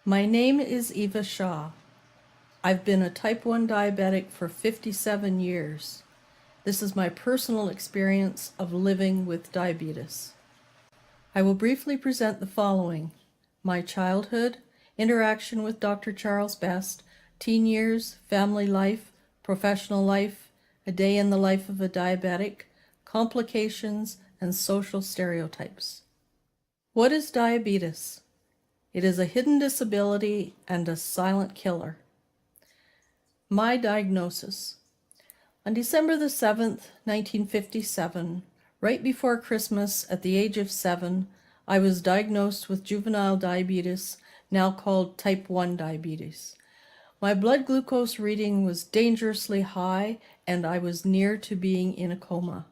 My name is Eva Shaw. I've been a type 1 diabetic for 57 years. This is my personal experience of living with diabetes. I will briefly present the following: my childhood, interaction with Dr. Charles Best, teen years, family life, professional life, a day in the life of a diabetic, complications, and social stereotypes. What is diabetes? It is a hidden disability and a silent killer. My diagnosis. On December the 7th, 1957, right before Christmas at the age of 7, I was diagnosed with juvenile diabetes, now called type 1 diabetes. My blood glucose reading was dangerously high and I was near to being in a coma.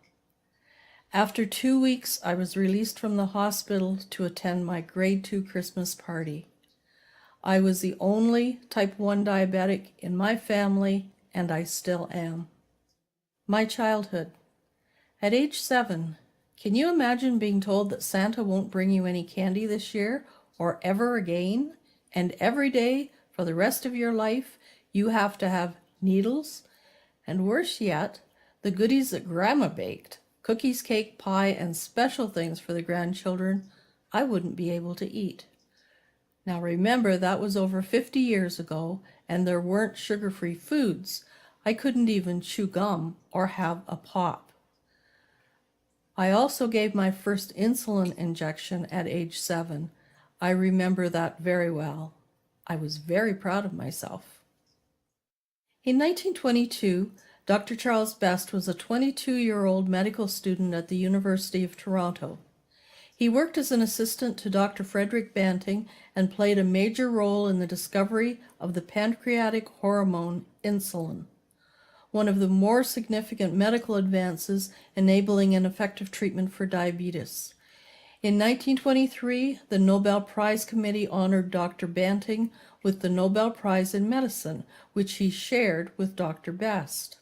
After 2 weeks, I was released from the hospital to attend my grade 2 Christmas party. I was the only type 1 diabetic in my family, and I still am. My childhood. At age 7, can you imagine being told that Santa won't bring you any candy this year or ever again, and every day for the rest of your life you have to have needles, and worse yet, the goodies that Grandma baked, cookies, cake, pie, and special things for the grandchildren, I wouldn't be able to eat. Now remember, that was over 50 years ago, and there weren't sugar-free foods. I couldn't even chew gum or have a pop. I also gave my first insulin injection at age 7. I remember that very well. I was very proud of myself. In 1922, Dr. Charles Best was a 22-year-old medical student at the University of Toronto. He worked as an assistant to Dr. Frederick Banting and played a major role in the discovery of the pancreatic hormone insulin, one of the more significant medical advances enabling an effective treatment for diabetes. In 1923, the Nobel Prize Committee honored Dr. Banting with the Nobel Prize in Medicine, which he shared with Dr. Best.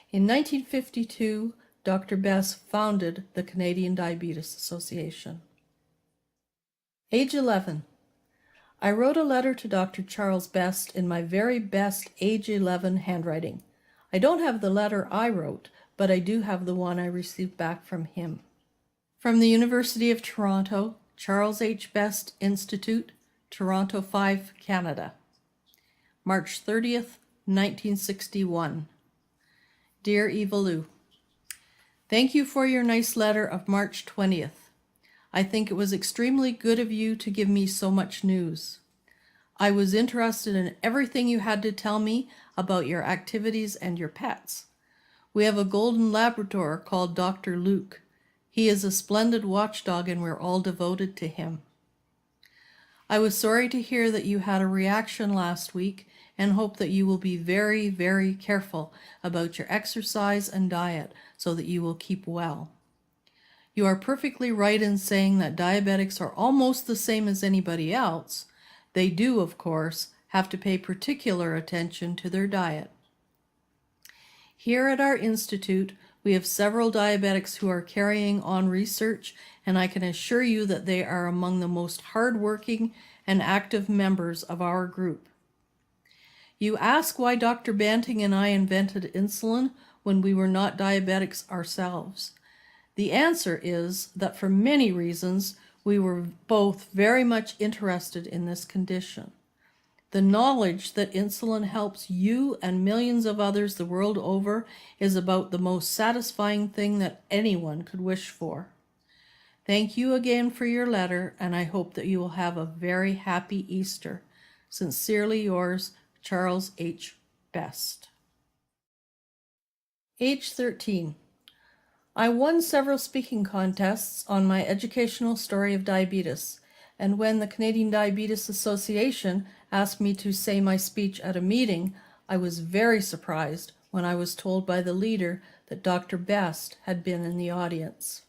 In 1952, Dr. Best founded the Canadian Diabetes Association. Age 11. I wrote a letter to Dr. Charles Best in my very best age 11 handwriting. I don't have the letter I wrote, but I do have the one I received back from him. From the University of Toronto, Charles H. Best Institute, Toronto 5, Canada. March 30th, 1961. Dear Eva Lou, thank you for your nice letter of March 20th. I think it was extremely good of you to give me so much news. I was interested in everything you had to tell me about your activities and your pets. We have a golden Labrador called Dr. Luke. He is a splendid watchdog and we're all devoted to him. I was sorry to hear that you had a reaction last week and hope that you will be very, very careful about your exercise and diet so that you will keep well. You are perfectly right in saying that diabetics are almost the same as anybody else. They do, of course, have to pay particular attention to their diet. Here at our institute, we have several diabetics who are carrying on research, and I can assure you that they are among the most hardworking and active members of our group. You ask why Dr. Banting and I invented insulin when we were not diabetics ourselves. The answer is that for many reasons, we were both very much interested in this condition. The knowledge that insulin helps you and millions of others the world over is about the most satisfying thing that anyone could wish for. Thank you again for your letter, and I hope that you will have a very happy Easter. Sincerely yours, Charles H. Best. Age 13. I won several speaking contests on my educational story of diabetes, and when the Canadian Diabetes Association asked me to say my speech at a meeting, I was very surprised when I was told by the leader that Dr. Best had been in the audience.